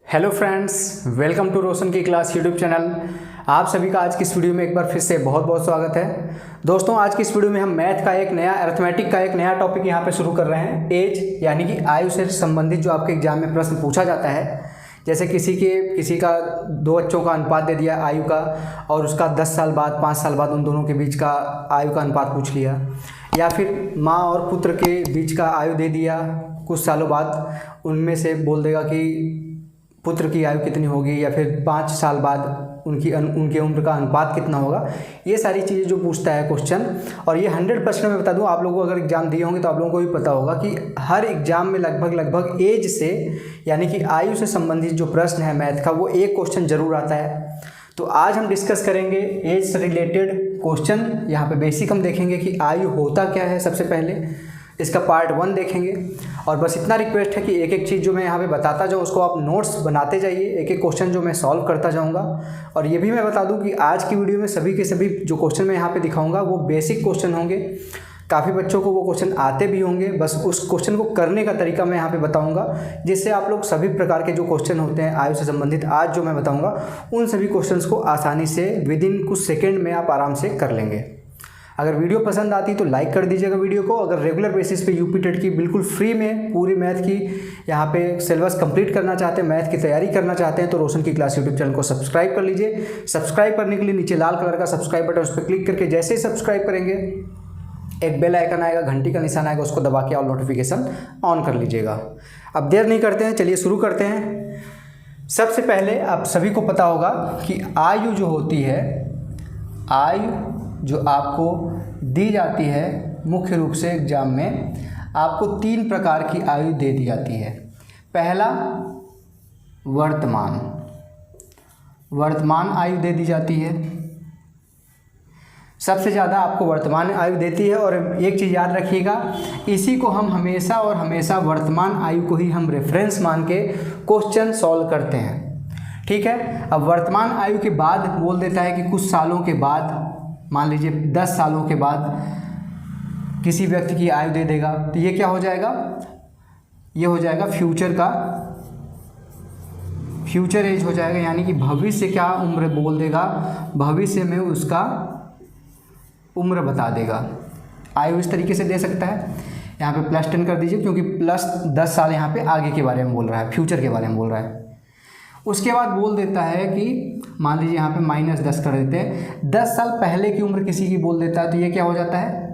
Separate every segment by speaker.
Speaker 1: Hello friends, welcome to रोशन की class YouTube channel. आप सभी का आज की इस वीडियो में एक बार फिर से बहुत बहुत स्वागत है। दोस्तों, आज की इस वीडियो में हम मैथ का एक नया अरिथमेटिक का एक नया टॉपिक यहाँ पे शुरू कर रहे हैं। एज यानी कि आयु से संबंधित जो आपके एग्जाम में प्रश्न पूछा जाता है, जैसे किसी का दो बच्चों का अनुपात दे दिया आयु का, और उसका 10 साल बाद 5 साल बाद उन दोनों के बीच का आयु का अनुपात पूछ लिया, या फिर माँ और पुत्र के बीच का आयु दे दिया कुछ सालों बाद, उनमें से बोल देगा कि पुत्र की आयु कितनी होगी, या फिर 5 साल बाद उनके उम्र का अनुपात कितना होगा। ये सारी चीज़ें जो पूछता है क्वेश्चन, और ये 100% मैं बता दूं, आप लोगों को अगर एग्जाम दिए होंगे तो आप लोगों को भी पता होगा कि हर एग्जाम में लगभग एज से यानी कि आयु से संबंधित जो प्रश्न है मैथ का, वो एक क्वेश्चन जरूर आता है। तो आज हम डिस्कस करेंगे एज से रिलेटेड क्वेश्चन। यहाँ पे बेसिक हम देखेंगे कि आयु होता क्या है, सबसे पहले इसका पार्ट 1 देखेंगे। और बस इतना रिक्वेस्ट है कि एक एक चीज़ जो मैं यहाँ पे बताता जाऊँ उसको आप नोट्स बनाते जाइए, एक एक क्वेश्चन जो मैं सॉल्व करता जाऊँगा। और ये भी मैं बता दूँ कि आज की वीडियो में सभी के सभी जो क्वेश्चन मैं यहाँ पे दिखाऊँगा वो बेसिक क्वेश्चन होंगे। काफ़ी बच्चों को वो क्वेश्चन आते भी होंगे, बस उस क्वेश्चन को करने का तरीका मैं यहाँ पे बताऊंगा, जिससे आप लोग सभी प्रकार के जो क्वेश्चन होते हैं आयु से संबंधित आज जो मैं बताऊंगा, उन सभी क्वेश्चंस को आसानी से विद इन कुछ सेकंड में आप आराम से कर लेंगे। अगर वीडियो पसंद आती तो लाइक कर दीजिएगा वीडियो को। अगर रेगुलर बेसिस पे यूपी टेट की बिल्कुल फ्री में पूरी मैथ की यहाँ पे सिलेबस कंप्लीट करना चाहते हैं, मैथ की तैयारी करना चाहते हैं, तो रोशन की क्लास यूट्यूब चैनल को सब्सक्राइब कर लीजिए। सब्सक्राइब करने के लिए नीचे लाल कलर का सब्सक्राइब बटन, उस पर क्लिक करके जैसे ही सब्सक्राइब करेंगे एक बेल आइकन आएगा, घंटी का निशान आएगा, उसको दबा के ऑल नोटिफिकेशन ऑन कर लीजिएगा। अब देर नहीं करते हैं, चलिए शुरू करते हैं। सबसे पहले आप सभी को पता होगा कि आयु जो होती है, आयु जो आपको दी जाती है मुख्य रूप से एग्जाम में, आपको 3 प्रकार की आयु दे दी जाती है। पहला वर्तमान आयु दे दी जाती है, सबसे ज़्यादा आपको वर्तमान आयु देती है। और एक चीज़ याद रखिएगा, इसी को हम हमेशा और हमेशा वर्तमान आयु को ही हम रेफरेंस मान के क्वेश्चन सॉल्व करते हैं, ठीक है। अब वर्तमान आयु के बाद बोल देता है कि कुछ सालों के बाद, मान लीजिए 10 सालों के बाद किसी व्यक्ति की आयु दे देगा, तो ये क्या हो जाएगा, ये हो जाएगा फ्यूचर एज हो जाएगा, यानी कि भविष्य क्या उम्र बोल देगा, भविष्य में उसका उम्र बता देगा। आयु इस तरीके से दे सकता है। यहाँ पे +10 कर दीजिए, क्योंकि +10 साल यहाँ पे आगे के बारे में बोल रहा है, फ्यूचर के बारे में बोल रहा है। उसके बाद बोल देता है कि मान लीजिए यहाँ पे -10 कर देते हैं, 10 साल पहले की उम्र किसी की बोल देता है, तो ये क्या हो जाता है,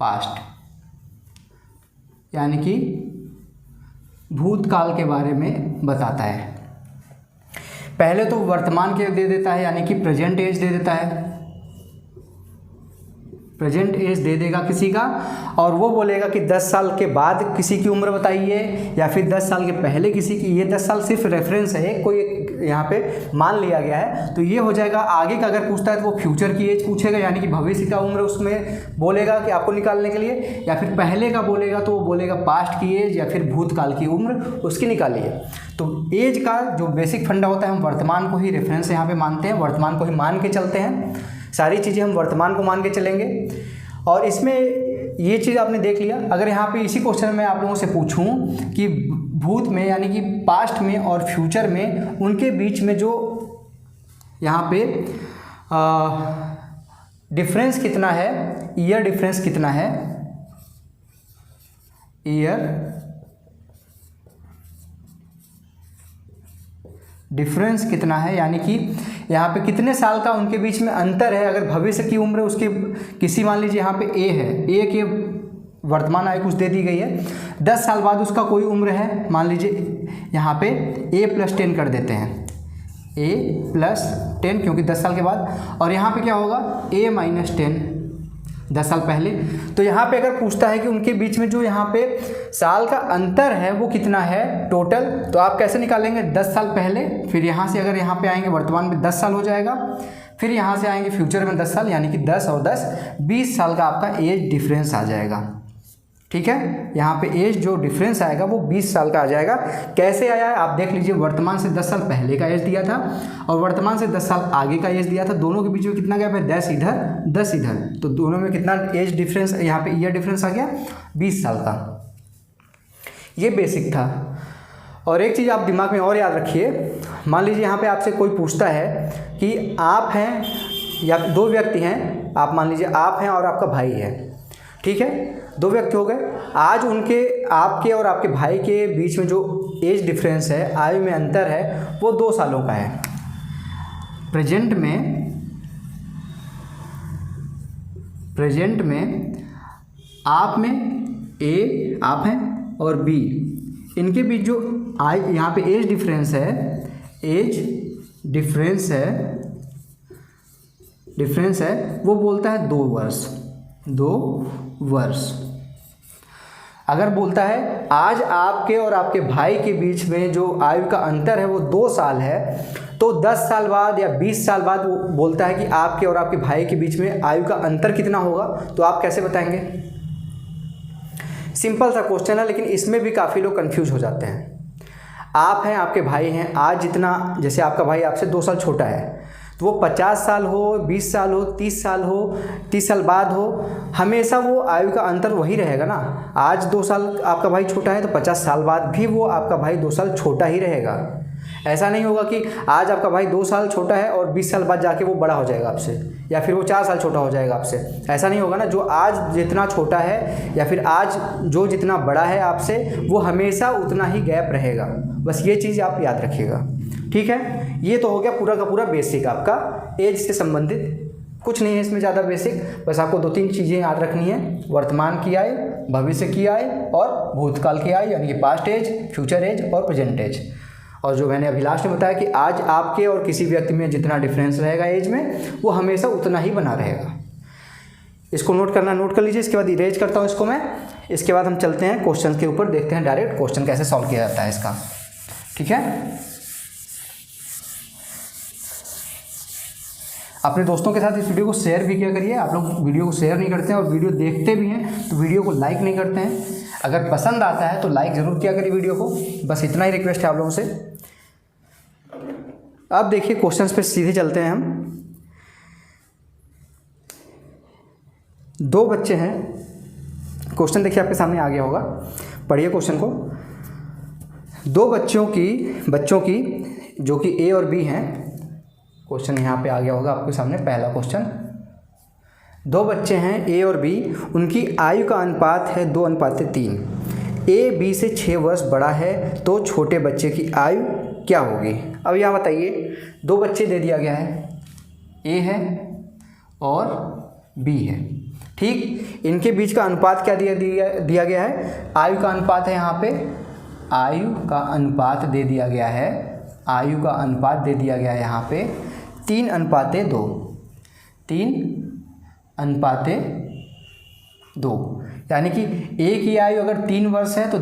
Speaker 1: पास्ट, यानी कि भूतकाल के बारे में बताता है। पहले तो वर्तमान के दे देता है, यानी कि प्रेजेंट एज दे देता है, प्रेजेंट एज दे देगा किसी का, और वो बोलेगा कि 10 साल के बाद किसी की उम्र बताइए, या फिर 10 साल के पहले किसी की। ये 10 साल सिर्फ रेफरेंस है, कोई यहाँ पे मान लिया गया है। तो ये हो जाएगा। आगे का अगर पूछता है तो वो फ्यूचर की एज पूछेगा, यानी कि भविष्य का उम्र उसमें बोलेगा कि आपको निकालने के लिए, या फिर पहले का बोलेगा तो वो बोलेगा पास्ट की एज, या फिर भूतकाल की उम्र उसकी निकालिए। तो एज का जो बेसिक फंडा होता है, हम वर्तमान को ही रेफरेंस यहाँ पे मानते हैं, वर्तमान को ही मान के चलते हैं, सारी चीज़ें हम वर्तमान को मान के चलेंगे। और इसमें ये चीज़ आपने देख लिया। अगर यहाँ पे इसी क्वेश्चन में आप लोगों से पूछूं कि भूत में यानी कि पास्ट में और फ्यूचर में उनके बीच में जो यहाँ पे डिफरेंस कितना है, ईयर डिफरेंस कितना है, ईयर डिफरेंस कितना है, यानी कि यहाँ पे कितने साल का उनके बीच में अंतर है। अगर भविष्य की उम्र उसकी किसी, मान लीजिए यहाँ पे ए है, ए के वर्तमान आयु कुछ दे दी गई है, 10 साल बाद उसका कोई उम्र है, मान लीजिए यहाँ पे a+10 कर देते हैं, a+10, क्योंकि 10 साल के बाद। और यहाँ पे क्या होगा, a-10, 10 साल पहले। तो यहाँ पे अगर पूछता है कि उनके बीच में जो यहाँ पे साल का अंतर है वो कितना है टोटल, तो आप कैसे निकालेंगे, 10 साल पहले, फिर यहाँ से अगर यहाँ पे आएंगे वर्तमान में 10 साल हो जाएगा, फिर यहाँ से आएंगे फ्यूचर में 10 साल, यानी कि 10 और 10 20 साल का आपका एज डिफरेंस आ जाएगा, ठीक है। यहाँ पे एज जो डिफरेंस आएगा वो 20 साल का आ जाएगा। कैसे आया है आप देख लीजिए, वर्तमान से 10 साल पहले का एज दिया था और वर्तमान से 10 साल आगे का एज दिया था, दोनों के बीच में कितना गैप है, 10 इधर 10 इधर, तो दोनों में कितना एज डिफरेंस, यहाँ पे ईयर डिफरेंस आ गया 20 साल का। ये बेसिक था। और एक चीज़ आप दिमाग में और याद रखिए, मान लीजिए यहाँ पे आपसे कोई पूछता है कि आप हैं या दो व्यक्ति हैं, आप मान लीजिए आप हैं और आपका भाई है, ठीक है, दो व्यक्ति हो गए। आज उनके आपके और आपके भाई के बीच में जो एज डिफरेंस है, आयु में अंतर है, वो 2 सालों का है। प्रेजेंट में आप में ए आप हैं और बी, इनके बीच जो यहाँ पे एज डिफरेंस है वो बोलता है 2 वर्ष। अगर बोलता है आज आपके और आपके भाई के बीच में जो आयु का अंतर है वो 2 साल है, तो 10 साल बाद या 20 साल बाद वो बोलता है कि आपके और आपके भाई के बीच में आयु का अंतर कितना होगा, तो आप कैसे बताएंगे? सिंपल सा क्वेश्चन है, लेकिन इसमें भी काफ़ी लोग कंफ्यूज हो जाते हैं। आप हैं, आपके भाई हैं, आज जितना, जैसे आपका भाई आपसे 2 साल छोटा है, तो वो 50 साल हो, 20 साल हो, 30 साल हो, 30 साल बाद हो, हमेशा वो आयु का अंतर वही रहेगा ना। आज 2 साल आपका भाई छोटा है तो 50 साल बाद भी वो आपका भाई 2 साल छोटा ही रहेगा। ऐसा नहीं होगा कि आज आपका भाई 2 साल छोटा है और 20 साल बाद जाके वो बड़ा हो जाएगा आपसे, या फिर वो 4 साल छोटा हो जाएगा आपसे। ऐसा नहीं होगा ना। जो आज जितना छोटा है या फिर आज जो जितना बड़ा है आपसे, वो हमेशा उतना ही गैप रहेगा। बस ये चीज़ आप याद रखिएगा, ठीक है। ये तो हो गया पूरा का पूरा बेसिक आपका एज से संबंधित, कुछ नहीं है इसमें ज़्यादा बेसिक। बस आपको 2-3 चीज़ें याद रखनी है, वर्तमान की आयु, भविष्य की आयु और भूतकाल की आयु, यानी कि पास्ट एज, फ्यूचर एज और प्रेजेंट एज। और जो मैंने अभी लास्ट में बताया कि आज आपके और किसी व्यक्ति में जितना डिफरेंस रहेगा एज में, वो हमेशा उतना ही बना रहेगा। इसको नोट कर लीजिए। इसके बाद इरेज करता हूँ इसको मैं। इसके बाद हम चलते हैं क्वेश्चन के ऊपर, देखते हैं डायरेक्ट क्वेश्चन कैसे सॉल्व किया जाता है इसका, ठीक है। अपने दोस्तों के साथ इस वीडियो को शेयर भी किया करिए। आप लोग वीडियो को शेयर नहीं करते हैं और वीडियो देखते भी हैं तो वीडियो को लाइक नहीं करते हैं। अगर पसंद आता है तो लाइक ज़रूर किया करिए वीडियो को। बस इतना ही रिक्वेस्ट है आप लोगों से। अब देखिए क्वेश्चंस पे सीधे चलते हैं हम। 2 बच्चे हैं, क्वेश्चन देखिए आपके सामने आ गया होगा, पढ़िए क्वेश्चन को। 2 बच्चों की जो कि ए और बी हैं, क्वेश्चन यहाँ पे आ गया होगा आपके सामने। पहला क्वेश्चन, 2 बच्चे हैं ए और बी, उनकी आयु का अनुपात है 2:3। ए बी से 6 वर्ष बड़ा है, तो छोटे बच्चे की आयु क्या होगी? अब यहाँ बताइए, 2 बच्चे दे दिया गया है, ए है और बी है, ठीक। इनके बीच का अनुपात क्या दिया गया है? आयु का अनुपात है। यहाँ पे आयु का अनुपात दे दिया गया है, आयु का अनुपात दे दिया गया है यहाँ पे 3:2, 3:2, यानी कि ए की आयु अगर 3 वर्ष है तो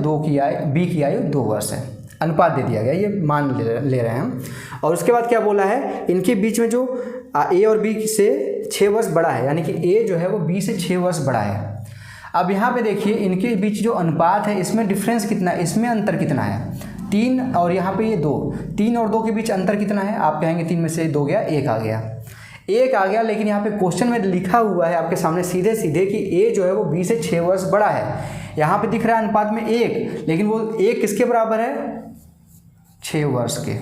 Speaker 1: बी की आयु 2 वर्ष है। अनुपात दे दिया गया, ये मान ले रहे हैं हम। और उसके बाद क्या बोला है, इनके बीच में जो ए और बी से 6 वर्ष बड़ा है, यानी कि ए जो है वो बी से 6 वर्ष बड़ा है। अब यहाँ पे देखिए इनके बीच जो अनुपात है, इसमें डिफरेंस कितना है, इसमें अंतर कितना है? 3 और यहाँ पे ये 2, 3 और 2 के बीच अंतर कितना है? आप कहेंगे 3 में से 2 गया, 1 आ गया। लेकिन यहाँ पे क्वेश्चन में लिखा हुआ है आपके सामने सीधे कि ए जो है वो बी से 6 वर्ष बड़ा है। यहाँ पे दिख रहा है अनुपात में 1, लेकिन वो 1 किसके बराबर है? 6 वर्ष के।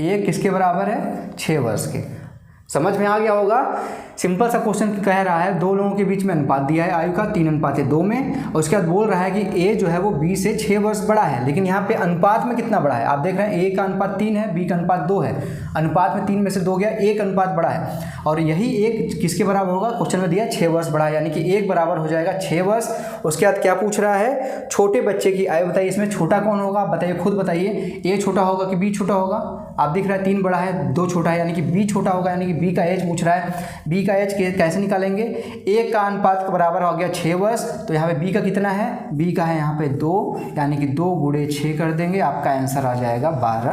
Speaker 1: 1 किसके बराबर है? 6 वर्ष के। समझ में आ गया होगा। सिंपल सा क्वेश्चन कह रहा है 2 लोगों के बीच में अनुपात दिया है आयु का 3:2 में, और उसके बाद बोल रहा है कि ए जो है वो बी से 6 वर्ष बड़ा है। लेकिन यहाँ पे अनुपात में कितना बड़ा है? आप देख रहे हैं ए का अनुपात 3 है, बी का अनुपात 2 है। अनुपात में 3 में से 2 गया, 1 अनुपात बड़ा है। और यही 1 किसके बराबर होगा? क्वेश्चन में दिया 6 वर्ष बड़ा है, यानी कि 1 बराबर हो जाएगा 6 वर्ष। उसके बाद क्या पूछ रहा है? छोटे बच्चे की आयु बताइए। इसमें छोटा कौन होगा? आप बताइए, खुद बताइए। ए छोटा होगा कि बी छोटा होगा? आप दिख रहा है 3 बड़ा है, 2 छोटा है, यानी कि बी छोटा होगा, यानी कि बी का एज पूछ रहा है। बी का एज कैसे निकालेंगे? 1 का अनुपात बराबर हो गया 6 वर्ष, तो यहाँ पे बी का कितना है? बी का है यहाँ पे 2, यानी कि 2 × 6 कर देंगे, आपका आंसर आ जाएगा 12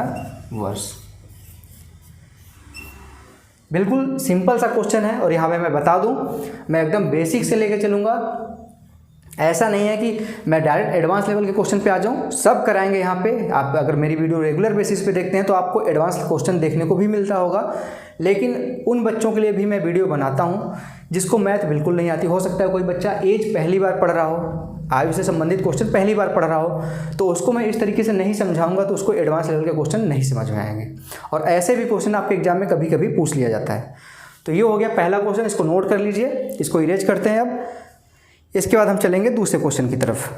Speaker 1: वर्ष। बिल्कुल सिंपल सा क्वेश्चन है। और यहाँ पे मैं बता दूँ, मैं एकदम बेसिक से लेकर चलूँगा। ऐसा नहीं है कि मैं डायरेक्ट एडवांस लेवल के क्वेश्चन पे आ जाऊँ, सब कराएंगे यहाँ पे। आप अगर मेरी वीडियो रेगुलर बेसिस पे देखते हैं तो आपको एडवांस क्वेश्चन देखने को भी मिलता होगा। लेकिन उन बच्चों के लिए भी मैं वीडियो बनाता हूँ जिसको मैथ बिल्कुल नहीं आती। हो सकता है कोई बच्चा एज पहली बार पढ़ रहा हो, आयु से संबंधित क्वेश्चन पहली बार पढ़ रहा हो तो उसको मैं इस तरीके से नहीं समझाऊंगा तो उसको एडवांस लेवल के क्वेश्चन नहीं समझ में आएंगे। और ऐसे भी क्वेश्चन आपके एग्जाम में कभी कभी पूछ लिया जाता है। तो ये हो गया पहला क्वेश्चन, इसको नोट कर लीजिए, इसको इरेज करते हैं। अब इसके बाद हम चलेंगे दूसरे क्वेश्चन की तरफ,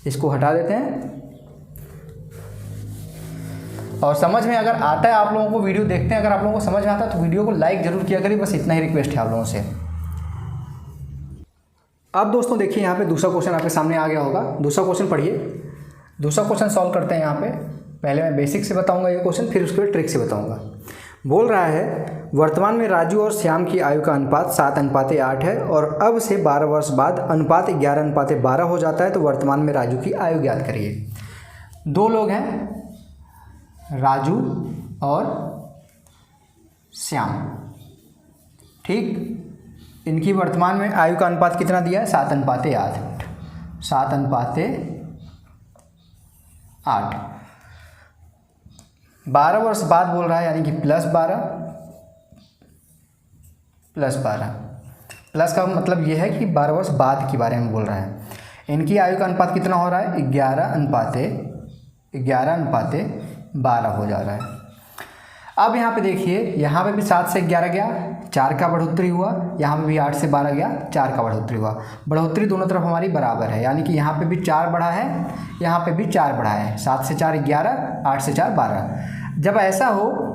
Speaker 1: इसको हटा देते हैं। और समझ में अगर आता है आप लोगों को, वीडियो देखते हैं, अगर आप लोगों को समझ में आता है तो वीडियो को लाइक जरूर किया करिए, बस इतना ही रिक्वेस्ट है आप लोगों से। अब दोस्तों देखिए यहाँ पे दूसरा क्वेश्चन आपके सामने आ गया होगा। दूसरा क्वेश्चन पढ़िए, दूसरा क्वेश्चन सॉल्व करते हैं। यहाँ पे पहले मैं बेसिक से बताऊंगा ये क्वेश्चन, फिर उसके बाद ट्रिक से बताऊंगा। बोल रहा है वर्तमान में राजू और श्याम की आयु का अनुपात 7:8 है और अब से 12 वर्ष बाद अनुपात 11:12 हो जाता है, तो वर्तमान में राजू की आयु ज्ञात करिए। दो लोग हैं, राजू और श्याम, ठीक। इनकी वर्तमान में आयु का अनुपात कितना दिया है? 7:8। 7:8। 12 वर्ष बाद बोल रहा है, यानी कि +12 प्लस का मतलब ये है कि 12 वर्ष बाद के बारे में बोल रहा है। इनकी आयु का अनुपात कितना हो रहा है? 11:12 हो जा रहा है। अब यहाँ पे देखिए, यहाँ पे भी 7 से 11 गया, 4 का बढ़ोतरी हुआ। यहाँ पे भी 8 से 12 गया, 4 का बढ़ोतरी हुआ। बढ़ोतरी दोनों तरफ हमारी बराबर है, यानी कि यहाँ पे भी 4 बढ़ा है, यहाँ पे भी 4 बढ़ा है। 7 से 4 11, 8 से 4 12। जब ऐसा हो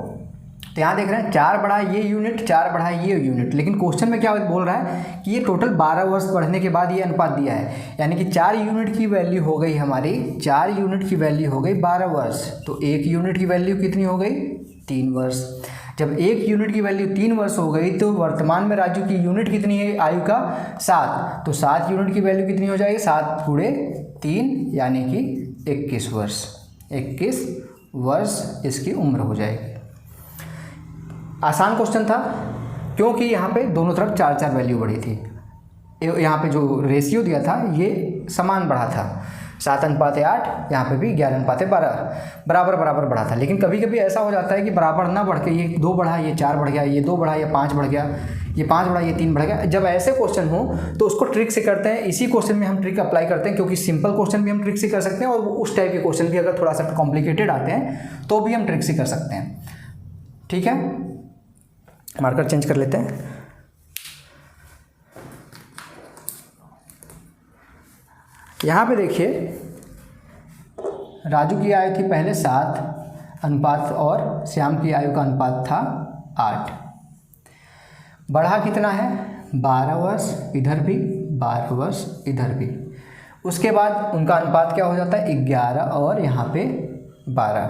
Speaker 1: तो यहाँ देख रहे हैं 4 बढ़ा ये यूनिट, 4 बढ़ा ये यूनिट, लेकिन क्वेश्चन में क्या बोल रहा है कि ये टोटल 12 वर्ष बढ़ने के बाद ये अनुपात दिया है, यानी कि 4 यूनिट की वैल्यू हो गई हमारी, 4 यूनिट की वैल्यू हो गई 12 वर्ष। तो 1 यूनिट की वैल्यू कितनी हो गई? 3 वर्ष। जब 1 यूनिट की वैल्यू 3 वर्ष हो गई तो वर्तमान में राजू की यूनिट कितनी है आयु का? 7। तो 7 यूनिट की वैल्यू कितनी हो जाएगी? 7 × 3 यानी कि 21 वर्ष। 21 वर्ष इसकी उम्र हो जाएगी। आसान क्वेश्चन था क्योंकि यहाँ पे दोनों तरफ 4-4 वैल्यू बढ़ी थी। यहाँ पे जो रेशियो दिया था ये समान बढ़ा था, 7:8, यहाँ पे भी 11:12 बराबर बढ़ा था। लेकिन कभी कभी ऐसा हो जाता है कि बराबर ना बढ़ के ये 2 बढ़ा, ये 4 बढ़ गया, ये 2 बढ़ा, ये 5 बढ़ गया, ये 5 बढ़ा, ये 3 बढ़ गया। जब ऐसे क्वेश्चन हो तो उसको ट्रिक से करते हैं। इसी क्वेश्चन में हम ट्रिक अप्लाई करते हैं, क्योंकि सिंपल क्वेश्चन भी हम ट्रिक से कर सकते हैं और उस टाइप के क्वेश्चन भी अगर थोड़ा सा कॉम्प्लिकेटेड आते हैं तो भी हम ट्रिक से कर सकते हैं, ठीक है। मार्कर चेंज कर लेते हैं। यहाँ पे देखिए राजू की आयु थी पहले 7 अनुपात और श्याम की आयु का अनुपात था 8। बढ़ा कितना है? 12 वर्ष, इधर भी 12 वर्ष, इधर भी। उसके बाद उनका अनुपात क्या हो जाता है? 11 और यहाँ पे 12।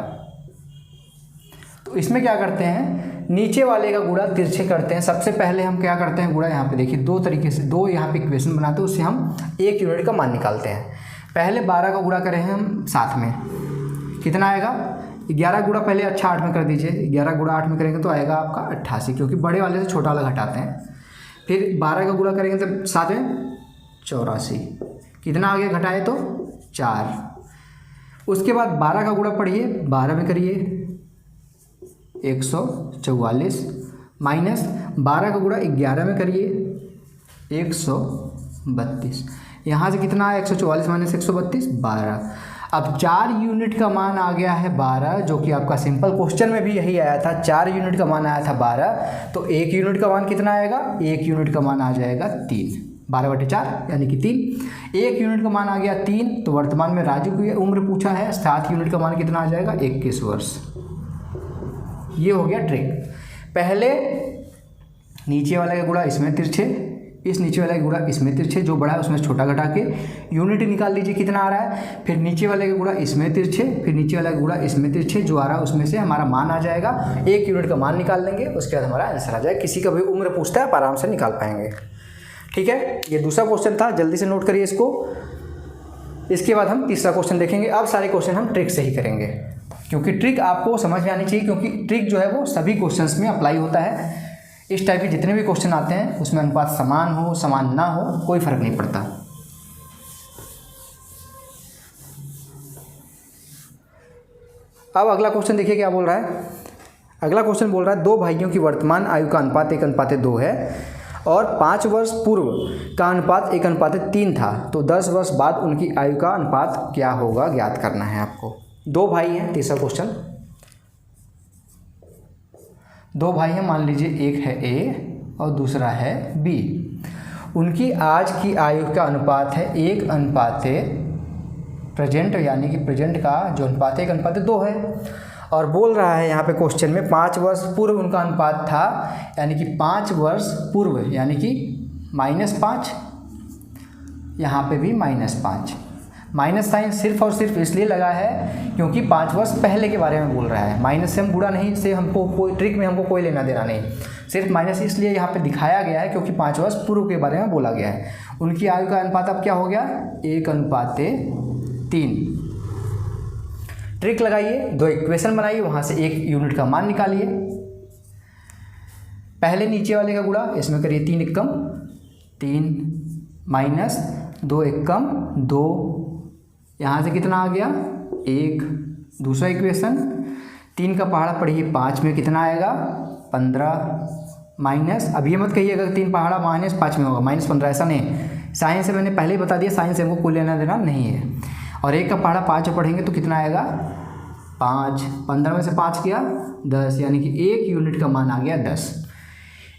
Speaker 1: तो इसमें क्या करते हैं, नीचे वाले का गुणा तिरछे करते हैं। सबसे पहले हम क्या करते हैं, गुणा यहाँ पे देखिए 2 तरीके से, 2 यहाँ पे इक्वेशन बनाते हैं, उससे हम 1 यूनिट का मान निकालते हैं। पहले 12 का गुणा करें हम 7 में, कितना आएगा? 11 गुणा पहले 8 में कर दीजिए। 11 गुणा 8 में करेंगे तो आएगा आपका 88, क्योंकि बड़े वाले से छोटा वाला घटाते हैं। फिर 12 का गुणा करेंगे तो 7 में 84, कितना आगे घटाए तो 4। उसके बाद 12 का गुणा पढ़िए, 12 में करिए 144, माइनस 12 का गुणा 11 में करिए 132। यहाँ से कितना है? 144 माइनस 132 12। अब 4 यूनिट का मान आ गया है 12, जो कि आपका सिंपल क्वेश्चन में भी यही आया था। 4 यूनिट का मान आया था 12, तो 1 यूनिट का मान कितना आएगा? 1 यूनिट का मान आ जाएगा 3, 12/4 यानी कि 3। 1 यूनिट का मान आ गया 3, तो वर्तमान में राजू की उम्र पूछा है, 7 यूनिट का मान कितना आ जाएगा? 21 वर्ष। ये हो गया ट्रिक। पहले नीचे वाला का गुणा इसमें तिरछे, इस नीचे वाला का गुणा इसमें तिरछे, जो बड़ा है उसमें छोटा घटा के यूनिट निकाल लीजिए कितना आ रहा है। फिर नीचे वाले का गुणा इसमें तिरछे, फिर नीचे वाला का गुणा इसमें तिरछे, जो आ रहा है उसमें से हमारा मान आ जाएगा। 1 यूनिट का मान निकाल लेंगे, उसके बाद हमारा आंसर आ जाएगा। किसी का भी उम्र पूछता है आप आराम से निकाल पाएंगे, ठीक है। ये दूसरा क्वेश्चन था, जल्दी से नोट करिए इसको। इसके बाद हम तीसरा क्वेश्चन देखेंगे। अब सारे क्वेश्चन हम ट्रिक से ही करेंगे, क्योंकि ट्रिक आपको समझ में आनी चाहिए, क्योंकि ट्रिक जो है वो सभी क्वेश्चंस में अप्लाई होता है। इस टाइप के जितने भी क्वेश्चन आते हैं उसमें अनुपात समान हो समान ना हो कोई फर्क नहीं पड़ता। अब अगला क्वेश्चन देखिए क्या बोल रहा है। अगला क्वेश्चन बोल रहा है 2 भाइयों की वर्तमान आयु का अनुपात 1:2 है और 5 वर्ष पूर्व का अनुपात 1:3 था, तो 10 वर्ष बाद उनकी आयु का अनुपात क्या होगा ज्ञात करना है आपको। 2 भाई हैं, तीसरा क्वेश्चन। 2 भाई हैं, मान लीजिए एक है ए और दूसरा है बी। उनकी आज की आयु का अनुपात है 1:, प्रेजेंट यानी कि प्रेजेंट का जो अनुपात है 1:2 है। और बोल रहा है यहाँ पे क्वेश्चन में 5 वर्ष पूर्व उनका अनुपात था, यानी कि 5 वर्ष पूर्व यानी कि -5, यहाँ पे भी -5। माइनस साइन सिर्फ और सिर्फ इसलिए लगा है क्योंकि 5 वर्ष पहले के बारे में बोल रहा है। माइनस से हम बुरा नहीं, से हमको कोई ट्रिक में हमको कोई लेना देना नहीं, सिर्फ माइनस इसलिए यहाँ पे दिखाया गया है क्योंकि 5 वर्ष पूर्व के बारे में बोला गया है। उनकी आयु का अनुपात अब क्या हो गया, 1:3। ट्रिक लगाइए, 2 इक्वेशन बनाइए, वहाँ से 1 यूनिट का मान निकालिए। पहले नीचे वाले का गुणा, इसमें करिए 3 एकम 3 माइनस 2 एकम 2, यहाँ से कितना आ गया 1। दूसरा इक्वेशन 3 का पहाड़ा पढ़िए 5 में कितना आएगा 15 माइनस, अब ये मत कहिए अगर 3 पहाड़ा -5 में होगा -15, ऐसा नहीं। साइन से मैंने पहले ही बता दिया, साइन से हमको कोई लेना देना नहीं है। और 1 का पहाड़ा 5 पढ़ेंगे तो कितना आएगा 5, 15 में से 5 किया 10, यानी कि 1 यूनिट का मान आ गया 10।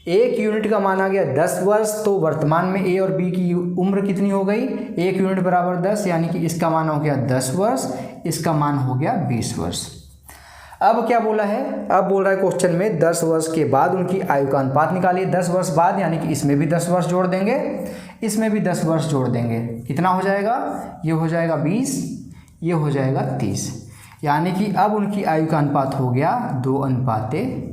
Speaker 1: 1 यूनिट का मान आ गया 10 वर्ष। तो वर्तमान में ए और बी की उम्र कितनी हो गई, 1 यूनिट बराबर 10, यानी कि इसका मान हो गया 10 वर्ष, इसका मान हो गया 20 वर्ष। अब क्या बोला है, अब बोल रहा है क्वेश्चन में 10 वर्ष के बाद उनकी आयु का अनुपात निकालिए। 10 वर्ष बाद यानी कि इसमें भी 10 वर्ष जोड़ देंगे, इसमें भी 10 वर्ष जोड़ देंगे, कितना हो जाएगा, ये हो जाएगा 20, ये हो जाएगा 30, यानी कि अब उनकी आयु का अनुपात हो गया 2:3।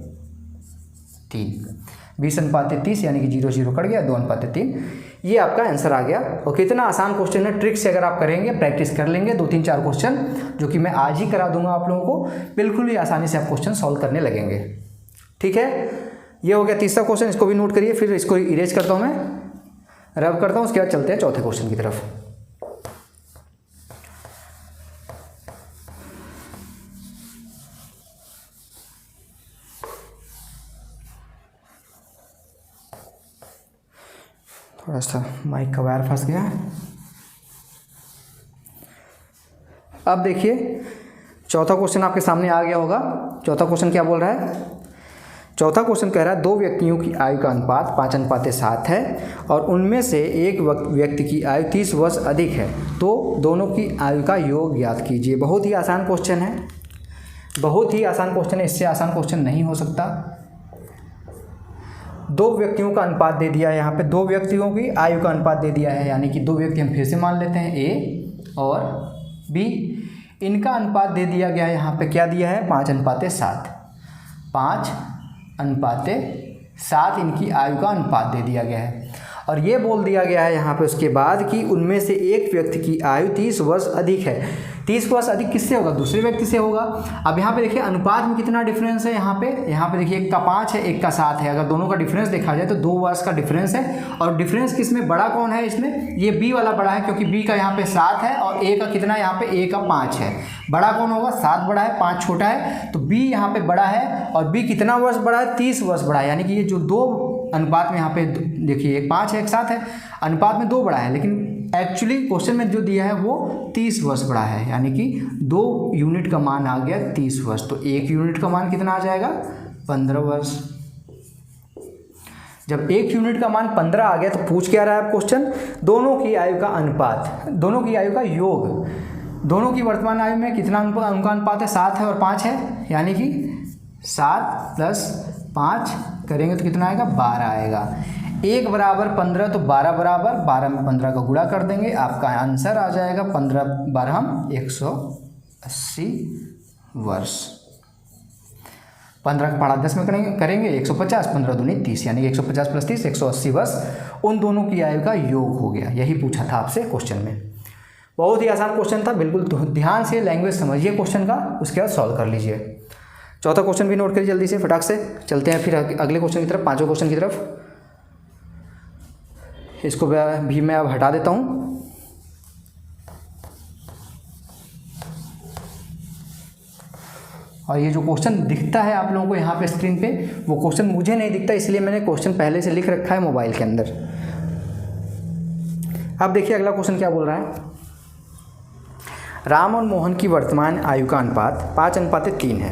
Speaker 1: 20:30 यानी कि 0 0 कट गया, 2:3। ये आपका आंसर आ गया। और कितना आसान क्वेश्चन है, ट्रिक से अगर आप करेंगे, प्रैक्टिस कर लेंगे 2-3-4 क्वेश्चन जो कि मैं आज ही करा दूंगा आप लोगों को, बिल्कुल ही आसानी से आप क्वेश्चन सॉल्व करने लगेंगे। ठीक है, ये हो गया तीसरा क्वेश्चन, इसको भी नोट करिए, फिर इसको इरेज करता हूँ मैं, रब करता हूँ, उसके बाद चलते हैं चौथे क्वेश्चन की तरफ। थोड़ा सा माइक का वायर फंस गया। अब देखिए चौथा क्वेश्चन आपके सामने आ गया होगा। चौथा क्वेश्चन क्या बोल रहा है, चौथा क्वेश्चन कह रहा है 2 व्यक्तियों की आयु का अनुपात 5:7 है और उनमें से एक व्यक्ति की आयु 30 वर्ष अधिक है, तो दोनों की आयु का योग ज्ञात कीजिए। बहुत ही आसान क्वेश्चन है, बहुत ही आसान क्वेश्चन है, इससे आसान क्वेश्चन नहीं हो सकता। 2 व्यक्तियों का अनुपात दे दिया है, यहाँ पे 2 व्यक्तियों की आयु का अनुपात दे दिया है, यानी कि 2 व्यक्ति हम फिर से मान लेते हैं ए और बी। इनका अनुपात दे दिया गया है, यहाँ पे क्या दिया है 5:7। 5:7 इनकी आयु का अनुपात दे दिया गया है। और ये बोल दिया गया है यहाँ पे उसके बाद कि उनमें से एक व्यक्ति की आयु 30 वर्ष अधिक है। 30 वर्ष अधिक किससे होगा, दूसरे व्यक्ति से होगा। अब यहाँ पे देखिए अनुपात में कितना डिफरेंस है, यहाँ पे देखिए एक का 5 है, एक का 7 है। अगर दोनों का डिफरेंस देखा जाए तो 2 वर्ष का डिफरेंस है। और डिफरेंस किसमें बड़ा कौन है, इसमें ये बी वाला बड़ा है, क्योंकि बी का यहाँ पे 7 है और ए का कितना, यहाँ पे ए का 5 है। बड़ा कौन होगा, 7 बड़ा है 5 छोटा है, तो बी यहाँ पे बड़ा है। और बी कितना वर्ष बड़ा है, 30 वर्ष बड़ा है। यानी कि ये जो 2 अनुपात में यहाँ पे देखिए एक 5 है एक 7 है, अनुपात में 2 बड़ा है, लेकिन एक्चुअली क्वेश्चन में जो दिया है वो 30 वर्ष बड़ा है। यानी कि 2 यूनिट का मान आ गया 30 वर्ष, तो 1 यूनिट का मान कितना आ जाएगा 15 वर्ष। जब 1 यूनिट का मान 15 आ गया तो पूछ क्या रहा है क्वेश्चन, दोनों की आयु का अनुपात, दोनों की आयु का योग। दोनों की वर्तमान आयु में कितना उनका अनुपात है, 7 है और 5 है, यानी कि 7 + 5 करेंगे तो कितना आएगा 12 आएगा। 1 बराबर 15 तो 12 बराबर, 12 में 15 का गुणा कर देंगे, आपका आंसर आ जाएगा 15 12 180 वर्ष। 15 का पढ़ा 10 में करेंगे 150, 15 दूनी 30, यानी 150 + 30 180 वर्ष उन दोनों की आयु का योग हो गया। यही पूछा था आपसे क्वेश्चन में। बहुत ही आसान क्वेश्चन था, बिल्कुल ध्यान से लैंग्वेज समझिए क्वेश्चन का, उसके बाद सॉल्व कर लीजिए। चौथा क्वेश्चन भी नोट करिए जल्दी से, फटाक से चलते हैं फिर अगले क्वेश्चन की तरफ, 5वें क्वेश्चन की तरफ। इसको भी मैं अब हटा देता हूँ। और ये जो क्वेश्चन दिखता है आप लोगों को यहाँ पे स्क्रीन पे, वो क्वेश्चन मुझे नहीं दिखता, इसलिए मैंने क्वेश्चन पहले से लिख रखा है मोबाइल के अंदर। अब देखिए अगला क्वेश्चन क्या बोल रहा है। राम और मोहन की वर्तमान आयु का अनुपात 5:3 है।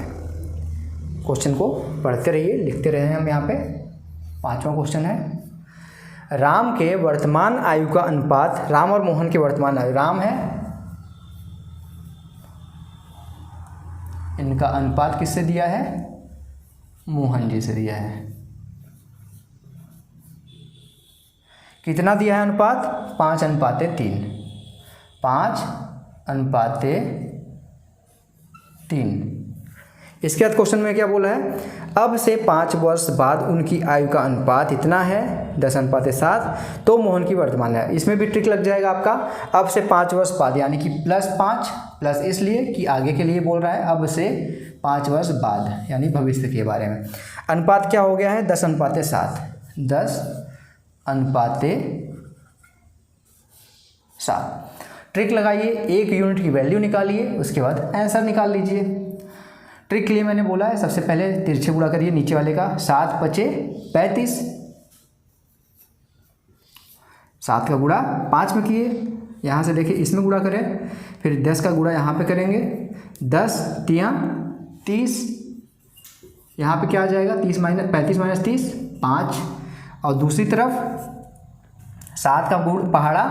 Speaker 1: क्वेश्चन को पढ़ते रहिए, लिखते रहे हम यहाँ पे। 5वां क्वेश्चन है, राम के वर्तमान आयु का अनुपात, राम और मोहन के वर्तमान आयु, राम है, इनका अनुपात किससे दिया है, मोहन जी से दिया है। कितना दिया है अनुपात, 5:3। 5:3। इसके बाद क्वेश्चन में क्या बोला है, अब से 5 वर्ष बाद उनकी आयु का अनुपात इतना है 10:7, तो मोहन की वर्तमान है। इसमें भी ट्रिक लग जाएगा आपका। अब से 5 वर्ष बाद यानी कि +5, प्लस इसलिए कि आगे के लिए बोल रहा है, अब से 5 वर्ष बाद यानी भविष्य के बारे में। अनुपात क्या हो गया है, 10:7। 10:7। ट्रिक लगाइए, 1 यूनिट की वैल्यू निकालिए, उसके बाद आंसर निकाल लीजिए। ट्रिक के लिए मैंने बोला है, सबसे पहले तिरछे गुणा करिए नीचे वाले का, 7×5 = 35। 7 का गुणा 5 में किए, यहाँ से देखिए इसमें गुणा करें, फिर 10 का गुणा यहाँ पे करेंगे, 10×3 = 30। यहाँ पे क्या आ जाएगा, 35 - 30 5। और दूसरी तरफ 7 का गुण पहाड़ा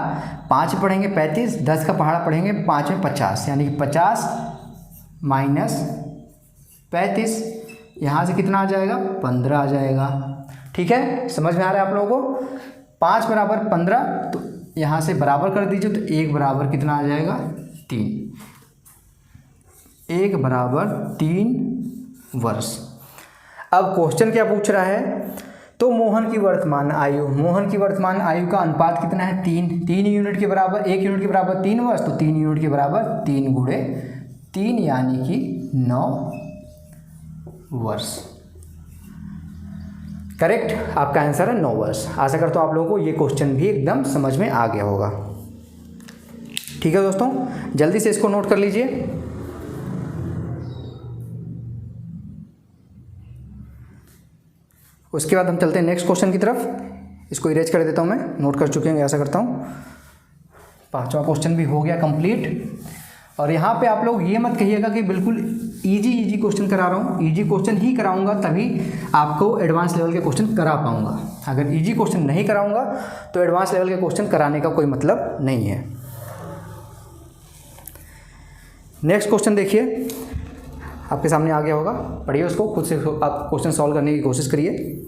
Speaker 1: 5 पढ़ेंगे 35, 10 का पहाड़ा पढ़ेंगे 5 में 50, यानी कि 50 - 35, यहाँ से कितना आ जाएगा, 15 आ जाएगा। ठीक है, समझ में आ रहा है आप लोगों को। 5 = 15, तो यहाँ से बराबर कर दीजिए, तो 1 बराबर कितना आ जाएगा, 3। 1 = 3 वर्ष। अब क्वेश्चन क्या पूछ रहा है, तो मोहन की वर्तमान आयु का अनुपात कितना है, 3 यूनिट के बराबर, 1 यूनिट के बराबर 3 वर्ष, तो 3 यूनिट के बराबर 3 × 3 यानी कि 9 वर्ष। करेक्ट, आपका आंसर है 9 वर्ष। आशा करता हूँ आप लोगों को ये क्वेश्चन भी एकदम समझ में आ गया होगा। ठीक है दोस्तों, जल्दी से इसको नोट कर लीजिए। उसके बाद हम चलते हैं नेक्स्ट क्वेश्चन की तरफ। इसको इरेज कर देता हूँ मैं, नोट कर चुके हैं, ऐसा करता हूँ। 5वां क्वेश्चन भी हो गया कंप्लीट। और यहाँ पे आप लोग ये मत कहिएगा कि बिल्कुल इजी क्वेश्चन करा रहा हूँ। इजी क्वेश्चन ही कराऊंगा तभी आपको एडवांस लेवल के क्वेश्चन करा पाऊंगा। अगर इजी क्वेश्चन नहीं कराऊंगा तो एडवांस लेवल के क्वेश्चन कराने का कोई मतलब नहीं है। नेक्स्ट क्वेश्चन देखिए, आपके सामने आ गया होगा, पढ़िए उसको, खुद से आप क्वेश्चन सॉल्व करने की कोशिश करिए।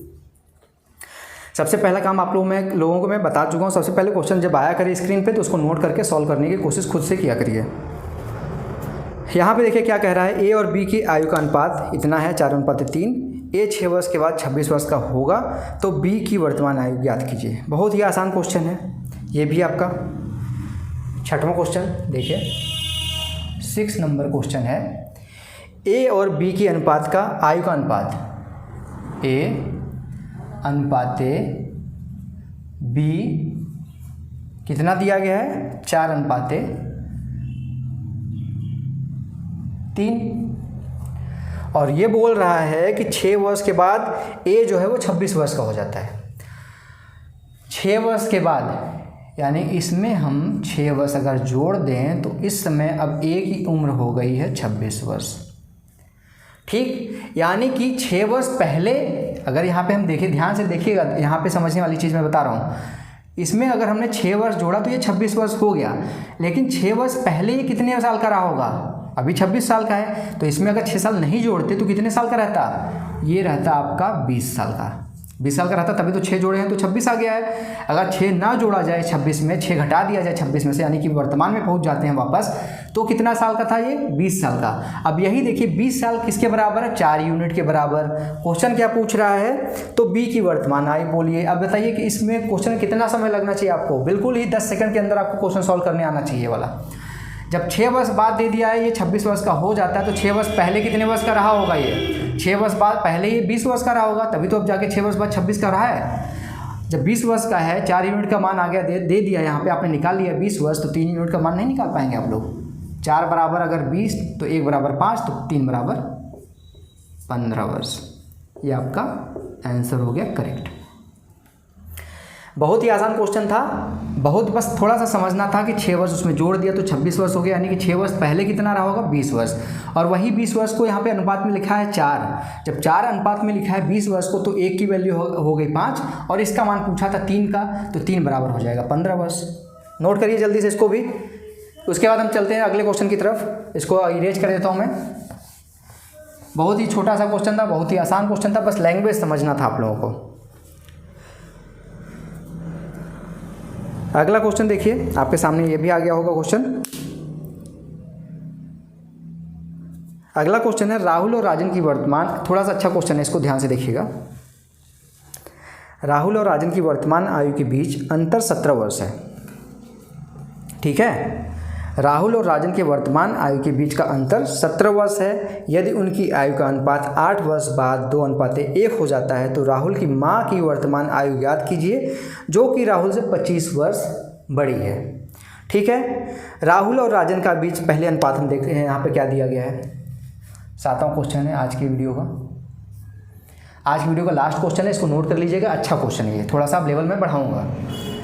Speaker 1: सबसे पहला काम आप लोगों को मैं बता चुका हूँ। सबसे पहले क्वेश्चन जब आया करे स्क्रीन पे तो उसको नोट करके सॉल्व करने की कोशिश खुद से किया करिए। यहाँ पे देखिए क्या कह रहा है, ए और बी की आयु का अनुपात इतना है 4:3। ए 6 वर्ष के बाद 26 वर्ष का होगा, तो बी की वर्तमान आयु ज्ञात कीजिए। बहुत ही आसान क्वेश्चन है ये भी आपका। 6वां क्वेश्चन देखिए, 6 नंबर क्वेश्चन है, ए और बी की अनुपात का आयु का अनुपात, ए अनुपाते बी कितना दिया गया है, 4:3। और ये बोल रहा है कि 6 वर्ष के बाद ए जो है वो 26 वर्ष का हो जाता है। 6 वर्ष के बाद यानी इसमें हम 6 वर्ष अगर जोड़ दें तो इस समय अब ए की उम्र हो गई है 26 वर्ष। ठीक, यानी कि 6 वर्ष पहले, अगर यहाँ पे हम देखें, ध्यान से देखिएगा, यहाँ पे समझने वाली चीज़ मैं बता रहा हूँ। इसमें अगर हमने 6 वर्ष जोड़ा तो ये 26 वर्ष हो गया, लेकिन 6 वर्ष पहले ये कितने साल का रहा होगा, अभी 26 साल का है, तो इसमें अगर 6 साल नहीं जोड़ते तो कितने साल का रहता, ये रहता आपका 20 साल का। 20 साल का रहता, तभी तो 6 जोड़े हैं तो 26 आ गया है। अगर 6 ना जोड़ा जाए 26 में, 6 घटा दिया जाए 26 में से, यानी कि वर्तमान में पहुंच जाते हैं वापस, तो कितना साल का था ये, 20 साल का। अब यही देखिए 20 साल किसके बराबर है, 4 यूनिट के बराबर। क्वेश्चन क्या पूछ रहा है, तो बी की वर्तमान आयु बोलिए। अब बताइए कि इसमें क्वेश्चन कितना समय लगना चाहिए आपको, बिल्कुल ही 10 सेकंड के अंदर आपको क्वेश्चन सॉल्व करने आना चाहिए वाला। जब 6 वर्ष बाद दे दिया है, ये 26 वर्ष का हो जाता है, तो 6 वर्ष पहले कितने वर्ष का रहा होगा, ये 6 वर्ष बाद पहले ये 20 वर्ष का रहा होगा, तभी तो अब जाके 6 वर्ष बाद 26 का रहा है। जब 20 वर्ष का है, 4 यूनिट का मान आ गया, दे दिया यहाँ पे आपने निकाल लिया 20 वर्ष, तो 3 यूनिट का मान नहीं निकाल पाएंगे आप लोग। 4 बराबर अगर 20 तो 1 बराबर 5, तो 3 बराबर 15 वर्ष। ये आपका आंसर हो गया करेक्ट। बहुत ही आसान क्वेश्चन था, बहुत बस थोड़ा सा समझना था कि 6 वर्ष उसमें जोड़ दिया तो 26 वर्ष हो गया, यानी कि 6 वर्ष पहले कितना रहा होगा 20 वर्ष, और वही 20 वर्ष को यहाँ पे अनुपात में लिखा है 4। जब 4 अनुपात में लिखा है 20 वर्ष को तो 1 की वैल्यू हो गई 5, और इसका मान पूछा था 3 का, तो 3 बराबर हो जाएगा 15 वर्ष। नोट करिए जल्दी से इसको भी। उसके बाद हम चलते हैं अगले क्वेश्चन की तरफ। इसको इरेज कर देता हूँ मैं। बहुत ही छोटा सा क्वेश्चन था, बहुत ही आसान क्वेश्चन था, बस लैंग्वेज समझना था आप लोगों को। अगला क्वेश्चन देखिए, आपके सामने ये भी आ गया होगा क्वेश्चन। अगला क्वेश्चन है राहुल और राजन की वर्तमान, थोड़ा सा अच्छा क्वेश्चन है, इसको ध्यान से देखिएगा। राहुल और राजन की वर्तमान आयु के बीच अंतर 17 वर्ष है। ठीक है, राहुल और राजन के वर्तमान आयु के बीच का अंतर 17 वर्ष है। यदि उनकी आयु का अनुपात 8 वर्ष बाद 2:1 हो जाता है तो राहुल की माँ की वर्तमान आयु ज्ञात कीजिए, जो कि राहुल से 25 वर्ष बड़ी है। ठीक है, राहुल और राजन का बीच पहले अनुपात हम देखते हैं, यहाँ पे क्या दिया गया है। 7वां क्वेश्चन है आज की वीडियो का। आज की वीडियो का लास्ट क्वेश्चन है, इसको नोट कर लीजिएगा। अच्छा क्वेश्चन है ये, थोड़ा सा आप लेवल में बढ़ाऊँगा।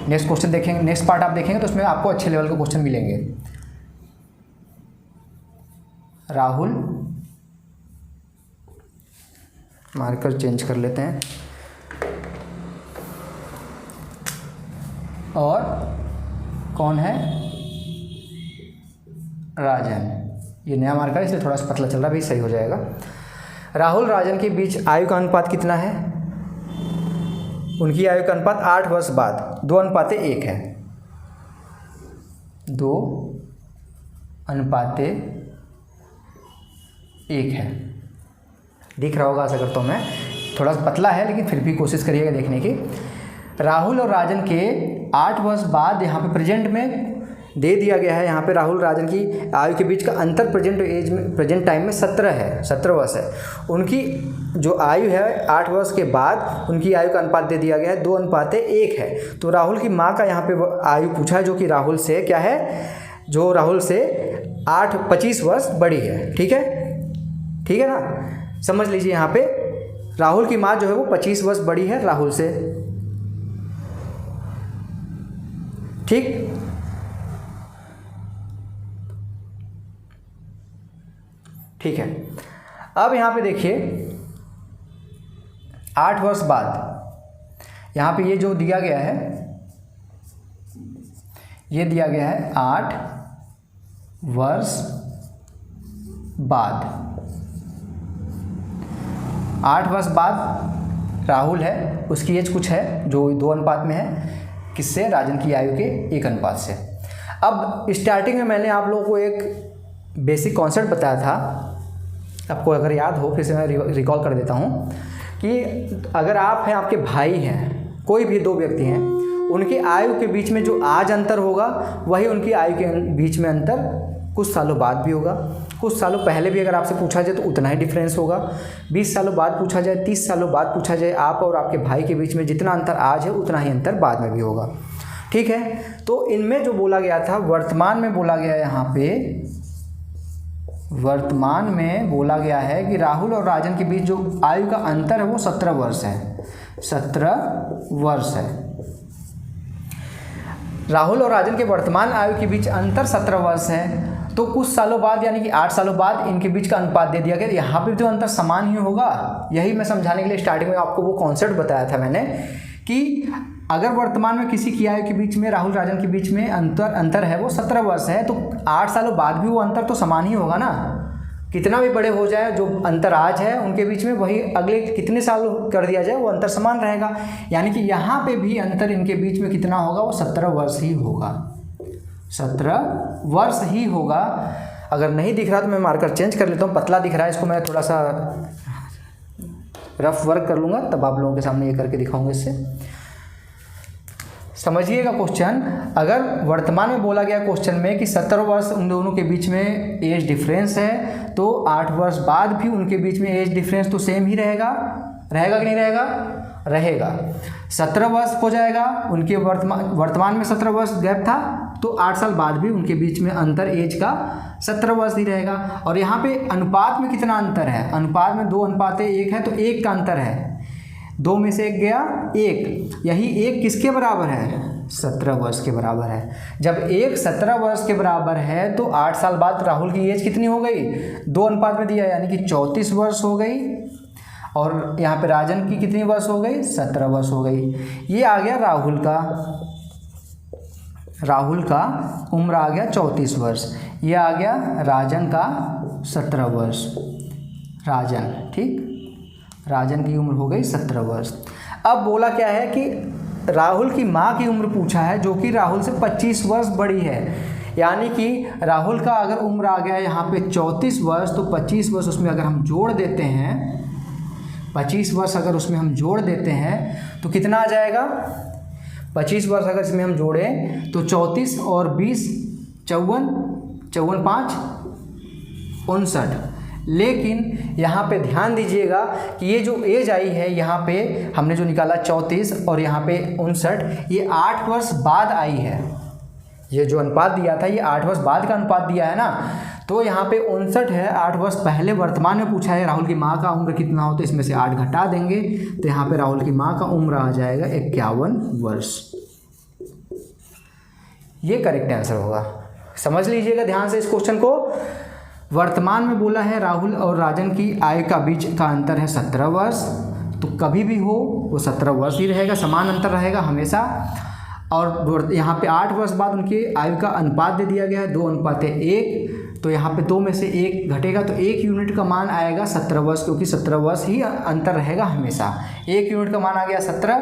Speaker 1: नेक्स्ट क्वेश्चन देखेंगे, नेक्स्ट पार्ट आप देखेंगे तो उसमें आपको अच्छे लेवल के क्वेश्चन मिलेंगे। राहुल, मार्कर चेंज कर लेते हैं, और कौन है राजन। ये नया मार्कर है इसलिए थोड़ा सा पतला चल रहा है, भी सही हो जाएगा। राहुल राजन के बीच आयु का अनुपात कितना है? उनकी आयु का अनुपात 8 वर्ष बाद 2:1 है। 2:1 है। दिख रहा होगा आशा करता हूँ मैं, थोड़ा सा पतला है लेकिन फिर भी कोशिश करिएगा देखने की। राहुल और राजन के 8 वर्ष बाद यहाँ पे प्रेजेंट में दे दिया गया है। यहाँ पे राहुल राजन की आयु के बीच का अंतर प्रेजेंट टाइम में 17 है, 17 वर्ष है। उनकी जो आयु है 8 वर्ष के बाद उनकी आयु का अनुपात दे दिया गया है 2:1 है। तो राहुल की माँ का यहाँ पे आयु पूछा है, जो कि राहुल से क्या है, जो राहुल से 25 वर्ष बड़ी है। ठीक है, ठीक है ना, समझ लीजिए यहाँ पे राहुल की माँ जो है वो 25 वर्ष बड़ी है राहुल से। ठीक, ठीक है। अब यहाँ पे देखिए 8 वर्ष बाद यहाँ पे ये जो दिया गया है, ये दिया गया है 8 वर्ष बाद। 8 वर्ष बाद राहुल है, उसकी एज कुछ है जो 2 अनुपात में है, किससे, राजन की आयु के 1 अनुपात से। अब स्टार्टिंग में मैंने आप लोगों को एक बेसिक कॉन्सेप्ट बताया था, आपको अगर याद हो फिर से मैं रिकॉल कर देता हूँ कि अगर आप हैं, आपके भाई हैं, कोई भी 2 व्यक्ति हैं, उनके आयु के बीच में जो आज अंतर होगा वही उनकी आयु के बीच में अंतर कुछ सालों बाद भी होगा। कुछ सालों पहले भी अगर आपसे पूछा जाए तो उतना ही डिफरेंस होगा। 20 सालों बाद पूछा जाए, 30 सालों बाद पूछा जाए, आप और आपके भाई के बीच में जितना अंतर आज है उतना ही अंतर बाद में भी होगा। ठीक है, तो इनमें जो बोला गया था वर्तमान में बोला गया है, यहाँ पे वर्तमान में बोला गया है कि राहुल और राजन के बीच जो आयु का अंतर है वो 17 वर्ष है। 17 वर्ष है। राहुल और राजन के वर्तमान आयु के बीच अंतर 17 वर्ष है। तो कुछ सालों बाद यानी कि 8 सालों बाद इनके बीच का अनुपात दे दिया गया। यहाँ पे तो अंतर समान ही होगा। यही मैं समझाने के लिए स्टार्टिंग में आपको वो कॉन्सेप्ट बताया था मैंने कि अगर वर्तमान में किसी की आयु के बीच में, राहुल राजन के बीच में अंतर है वो 17 वर्ष है, तो 8 सालों बाद भी वो अंतर तो समान ही होगा ना। कितना भी बड़े हो जाए, जो अंतर आज है उनके बीच में वही अगले कितने साल कर दिया जाए वो अंतर समान रहेगा। यानी कि यहाँ पे भी अंतर इनके बीच में कितना होगा, वो 17 वर्ष ही होगा। 17 वर्ष ही होगा। अगर नहीं दिख रहा तो मैं मार्कर चेंज कर लेता हूँ, पतला दिख रहा है, इसको मैं थोड़ा सा रफ वर्क कर लूँगा, तब आप लोगों के सामने ये करके दिखाऊंगा। इससे समझिएगा क्वेश्चन। अगर वर्तमान में बोला गया क्वेश्चन में कि 17 वर्ष उन दोनों के बीच में एज डिफरेंस है, तो 8 वर्ष बाद भी उनके बीच में एज डिफरेंस तो सेम ही रहेगा। रहेगा कि नहीं रहेगा? रहेगा। 17 वर्ष हो जाएगा उनके वर्तमान में 17 वर्ष गैप था, तो 8 साल बाद भी उनके बीच में अंतर एज का 17 वर्ष ही रहेगा। और यहाँ पे अनुपात में कितना अंतर है, अनुपात में 2:1 है, तो 1 का अंतर है, 2 में से 1 गया 1, यही 1 किसके बराबर है, 17 वर्ष के बराबर है। जब 1 17 वर्ष के बराबर है तो 8 साल बाद राहुल की एज कितनी हो गई, 2 अनुपात में दिया, यानी कि 34 वर्ष हो गई। और यहाँ पे राजन की कितनी वर्ष हो गई, 17 वर्ष हो गई। ये आ गया राहुल का उम्र आ गया 34 वर्ष, ये आ गया राजन का 17 वर्ष, राजन, ठीक, राजन की उम्र हो गई 17 वर्ष। अब बोला क्या है कि राहुल की माँ की उम्र पूछा है, जो कि राहुल से 25 वर्ष बड़ी है, यानी कि राहुल का अगर उम्र आ गया यहाँ पे 34 वर्ष, तो 25 वर्ष उसमें अगर हम जोड़ देते हैं, 25 वर्ष अगर उसमें हम जोड़ देते हैं तो कितना आ जाएगा, 25 वर्ष अगर इसमें हम जोड़ें तो 34 और 20 54, 5 59। लेकिन यहाँ पे ध्यान दीजिएगा कि ये जो एज आई है यहाँ पे हमने जो निकाला 34 और यहाँ पे 59, ये 8 वर्ष बाद आई है। ये जो अनुपात दिया था ये 8 वर्ष बाद का अनुपात दिया है ना, तो यहाँ पे 59 है, 8 वर्ष पहले वर्तमान में पूछा है राहुल की माँ का उम्र कितना हो, तो इसमें से 8 घटा देंगे, तो यहाँ पे राहुल की माँ का उम्र आ जाएगा 51 वर्ष। ये करेक्ट आंसर होगा। समझ लीजिएगा ध्यान से इस क्वेश्चन को। वर्तमान में बोला है राहुल और राजन की आयु का बीच का अंतर है 17 वर्ष, तो कभी भी हो वो 17 वर्ष ही रहेगा, समान अंतर रहेगा हमेशा। और यहाँ पे 8 वर्ष बाद उनकी आयु का अनुपात दे दिया गया है 2:1, तो यहाँ पे 2 में से 1 घटेगा, तो 1 यूनिट का मान आएगा 17 वर्ष, क्योंकि 17 वर्ष ही अंतर रहेगा हमेशा। 1 यूनिट का मान आ गया 17,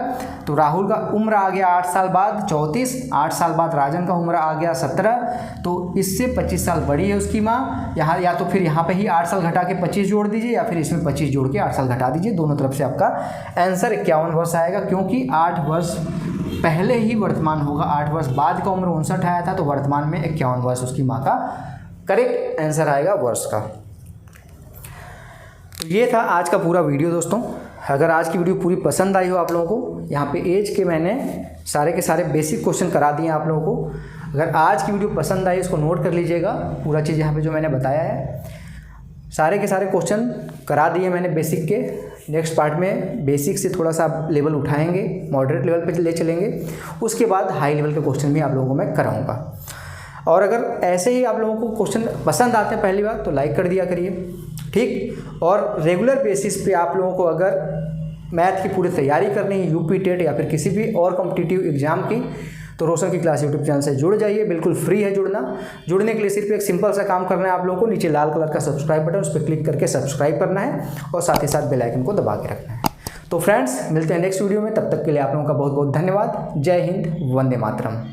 Speaker 1: तो राहुल का उम्र आ गया 8 साल बाद 34, 8 साल बाद राजन का उम्र आ गया 17, तो इससे 25 साल बड़ी है उसकी माँ। यहाँ या तो फिर यहाँ पे ही 8 साल घटा के 25 जोड़ दीजिए, या फिर इसमें 25 जोड़ के 8 साल घटा दीजिए, दोनों तरफ से आपका आंसर 51 वर्ष आएगा, क्योंकि 8 वर्ष पहले ही वर्तमान होगा, 8 वर्ष बाद का उम्र 59 आया था, तो वर्तमान में 51 वर्ष उसकी माँ का करेक्ट आंसर आएगा वर्ष का। तो ये था आज का पूरा वीडियो दोस्तों। अगर आज की वीडियो पूरी पसंद आई हो आप लोगों को, यहाँ पे एज के मैंने सारे के सारे बेसिक क्वेश्चन करा दिए आप लोगों को। अगर आज की वीडियो पसंद आई इसको नोट कर लीजिएगा, पूरा चीज़ यहाँ पे जो मैंने बताया है सारे के सारे क्वेश्चन करा दिए मैंने बेसिक के। नेक्स्ट पार्ट में बेसिक से थोड़ा सा लेवल उठाएंगे, मॉडरेट लेवल पे ले चलेंगे, उसके बाद हाई लेवल के क्वेश्चन भी आप लोगों को मैं कराऊंगा। और अगर ऐसे ही आप लोगों को क्वेश्चन पसंद आते हैं पहली बार, तो लाइक कर दिया करिए, ठीक। और रेगुलर बेसिस पे आप लोगों को अगर मैथ की पूरी तैयारी करनी है, यूपी टेट या फिर किसी भी और कॉम्पिटिटिव एग्जाम की, तो रोशन की क्लास यूट्यूब चैनल से जुड़ जाइए। बिल्कुल फ्री है जुड़ना। जुड़ने के लिए सिर्फ एक सिंपल सा काम करना है आप लोगों को, नीचे लाल कलर का सब्सक्राइब बटन, उस पर क्लिक करके सब्सक्राइब करना है और साथ ही साथ बेल आइकन को दबा के रखना है। तो फ्रेंड्स मिलते हैं नेक्स्ट वीडियो में, तब तक के लिए आप लोगों का बहुत बहुत धन्यवाद। जय हिंद, वंदे मातरम।